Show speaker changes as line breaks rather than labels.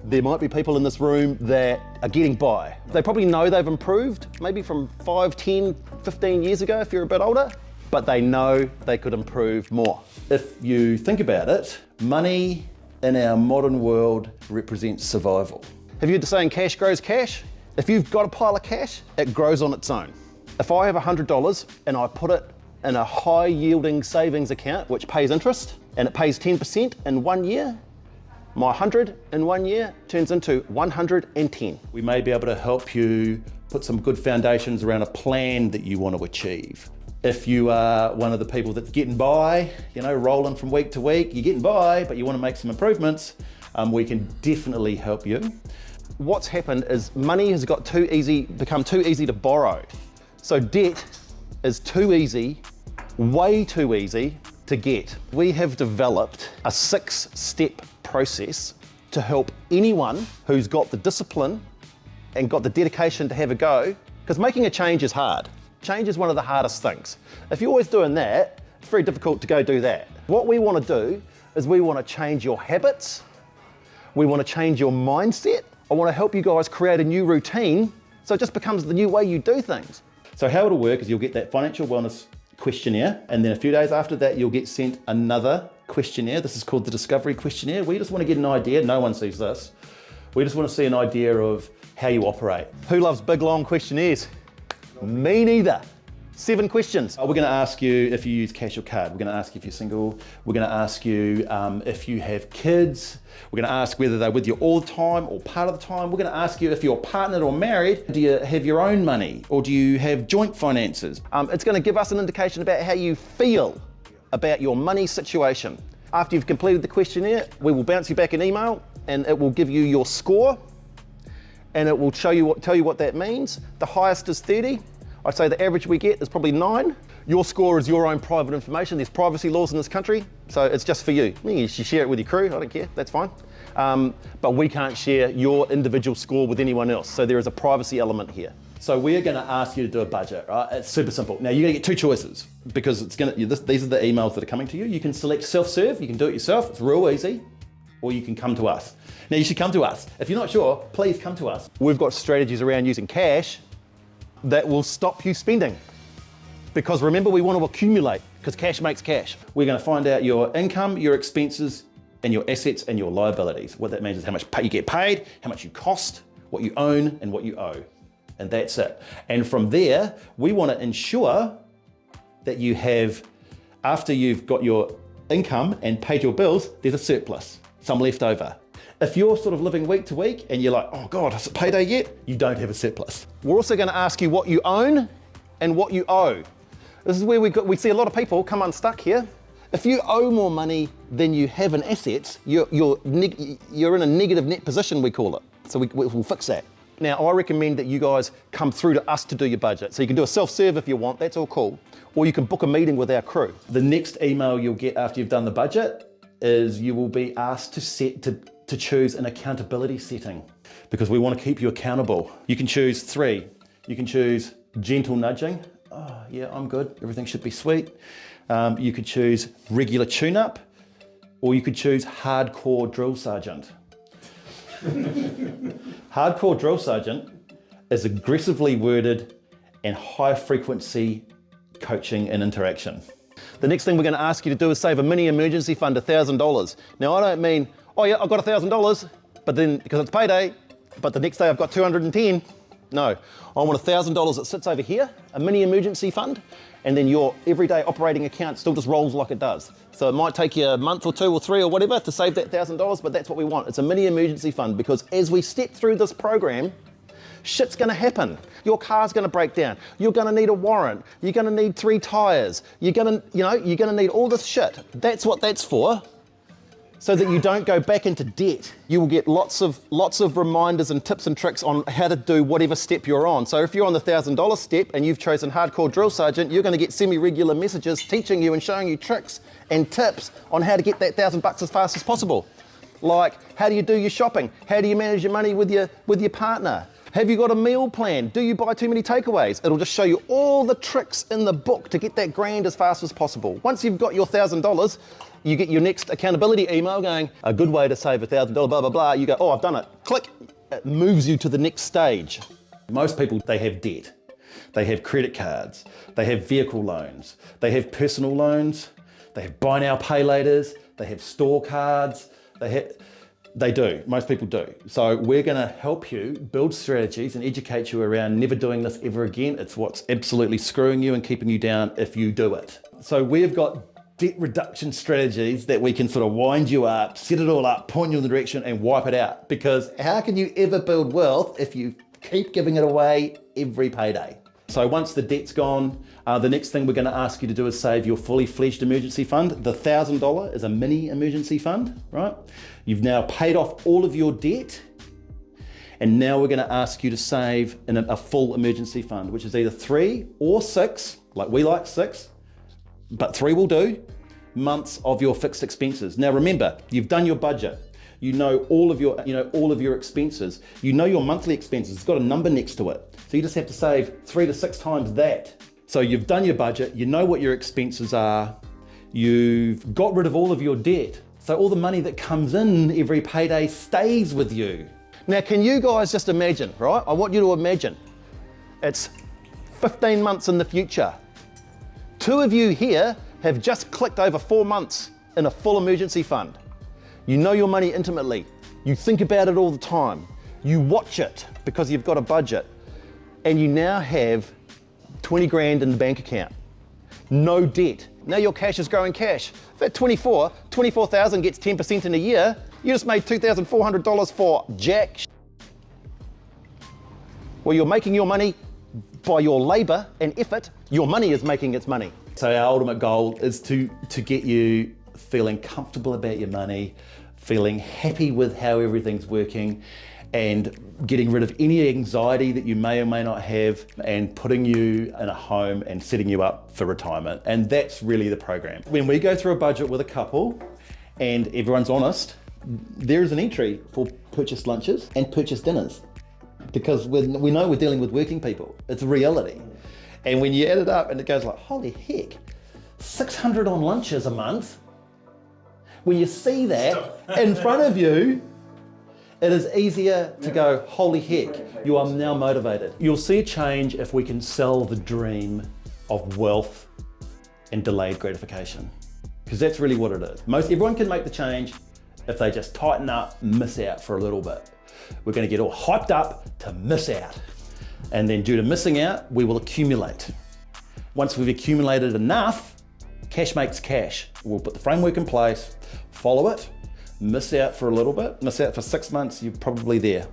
There might be people in this room that are getting by. They probably know they've improved, maybe from 5, 10, 15 years ago if you're a bit older, but they know they could improve more. If you think about it, money in our modern world represents survival. Have you heard the saying, cash grows cash? If you've got a pile of cash, it grows on its own. If I have $100 and I put it in a high yielding savings account, which pays interest, and it pays 10% in 1 year, my 100 in 1 year turns into 110. We may be able to help you put some good foundations around a plan that you want to achieve. If you are one of the people that's getting by, you know, rolling from week to week, you're getting by, but you want to make some improvements, we can definitely help you. What's happened is money has got become too easy to borrow. So debt is too easy, way too easy to get. We have developed a 6-step process to help anyone who's got the discipline and got the dedication to have a go, because making a change is hard. Change is one of the hardest things. If you're always doing that, it's very difficult to go do that. What we want to do is we want to change your habits. We want to change your mindset. I want to help you guys create a new routine so it just becomes the new way you do things. So how it'll work is you'll get that financial wellness questionnaire, and then a few days after that you'll get sent another questionnaire. This is called the Discovery Questionnaire. We just want to get an idea, no one sees this. We just want to see an idea of how you operate. Who loves big long questionnaires? Me neither. 7 questions. We're going to ask you if you use cash or card. We're going to ask you if you're single. We're going to ask you if you have kids. We're going to ask whether they're with you all the time or part of the time. We're going to ask you if you're partnered or married. Do you have your own money or do you have joint finances? It's going to give us an indication about how you feel about your money situation. After you've completed the questionnaire, we will bounce you back an email and it will give you your score and it will tell you what that means. The highest is 30. I'd say the average we get is probably 9. Your score is your own private information. There's privacy laws in this country, so it's just for you. You should share it with your crew, I don't care, that's fine. But we can't share your individual score with anyone else, so there is a privacy element here. So we're gonna ask you to do a budget, right? It's super simple. Now you're gonna get 2 choices because these are the emails that are coming to you. You can select self-serve, you can do it yourself, it's real easy, or you can come to us. Now you should come to us. If you're not sure, please come to us. We've got strategies around using cash that will stop you spending. Because remember, we want to accumulate, because cash makes cash. We're going to find out your income, your expenses, and your assets and your liabilities. What that means is how much you get paid, how much you cost, what you own, and what you owe. And that's it. And from there, we want to ensure that you have, after you've got your income and paid your bills, there's a surplus, some left over. If you're sort of living week to week and you're like, oh God, is it payday yet? You don't have a surplus. We're also going to ask you what you own and what you owe. This is where we see a lot of people come unstuck here. If you owe more money than you have in assets, you're in a negative net position, we call it. So we'll fix that. Now, I recommend that you guys come through to us to do your budget. So you can do a self-serve if you want, that's all cool. Or you can book a meeting with our crew. The next email you'll get after you've done the budget is you will be asked to choose an accountability setting because we want to keep you accountable. You can choose 3. You can choose gentle nudging. Oh yeah, I'm good. Everything should be sweet. You could choose regular tune-up, or you could choose hardcore drill sergeant. Hardcore drill sergeant is aggressively worded and high frequency coaching and interaction. The next thing we're going to ask you to do is save a mini emergency fund, $1,000. Now I don't mean, oh yeah, I've got $1,000, but then because it's payday, but the next day I've got 210. No, I want $1,000 that sits over here, a mini emergency fund, and then your everyday operating account still just rolls like it does. So it might take you a month or 2 or 3 or whatever to save that $1,000, but that's what we want. It's a mini emergency fund because as we step through this program, shit's gonna happen. Your car's gonna break down. You're gonna need a warrant. You're gonna need 3 tires. You're gonna need all this shit. That's what that's for. So that you don't go back into debt. You will get lots of reminders and tips and tricks on how to do whatever step you're on. So if you're on the $1,000 step and you've chosen Hardcore Drill Sergeant, you're gonna get semi-regular messages teaching you and showing you tricks and tips on how to get that $1,000 as fast as possible. Like, how do you do your shopping? How do you manage your money with your partner? Have you got a meal plan? Do you buy too many takeaways? It'll just show you all the tricks in the book to get that grand as fast as possible. Once you've got your $1,000, you get your next accountability email going, a good way to save $1,000, blah, blah, blah. You go, oh, I've done it. Click. It moves you to the next stage. Most people, they have debt. They have credit cards. They have vehicle loans. They have personal loans. They have buy now, pay laters. They have store cards. They do, most people do. So we're gonna help you build strategies and educate you around never doing this ever again. It's what's absolutely screwing you and keeping you down if you do it. So we've got debt reduction strategies that we can sort of wind you up, set it all up, point you in the direction and wipe it out. Because how can you ever build wealth if you keep giving it away every payday? So once the debt's gone, the next thing we're going to ask you to do is save your fully fledged emergency fund. The $1,000 is a mini emergency fund, right? You've now paid off all of your debt, and now we're going to ask you to save in a full emergency fund, which is either 3 or 6, like we like 6, but 3 will do, months of your fixed expenses. Now remember, you've done your budget. You know all of your expenses. You know your monthly expenses. It's got a number next to it. So you just have to save 3 to 6 times that. So you've done your budget, you know what your expenses are, you've got rid of all of your debt. So all the money that comes in every payday stays with you. Now, can you guys just imagine, right? I want you to imagine. It's 15 months in the future. 2 of you here have just clicked over 4 months in a full emergency fund. You know your money intimately. You think about it all the time. You watch it because you've got a budget. And you now have 20 grand in the bank account. No debt. Now your cash is growing cash. If at 24,000 gets 10% in a year, you just made $2,400 for jack. Well, you're making your money by your labor and effort. Your money is making its money. So our ultimate goal is to get you feeling comfortable about your money, feeling happy with how everything's working, and getting rid of any anxiety that you may or may not have, and putting you in a home and setting you up for retirement. And that's really the program. When we go through a budget with a couple and everyone's honest, there is an entry for purchased lunches and purchased dinners, because we know we're dealing with working people. It's a reality. And when you add it up and it goes like, holy heck, 600 on lunches a month. When you see that in front of you, it is easier to go, holy heck, you are now motivated. You'll see a change if we can sell the dream of wealth and delayed gratification, because that's really what it is. Everyone can make the change if they just tighten up, miss out for a little bit. We're going to get all hyped up to miss out. And then due to missing out, we will accumulate. Once we've accumulated enough, cash makes cash. We'll put the framework in place, follow it, miss out for a little bit, miss out for 6 months, you're probably there.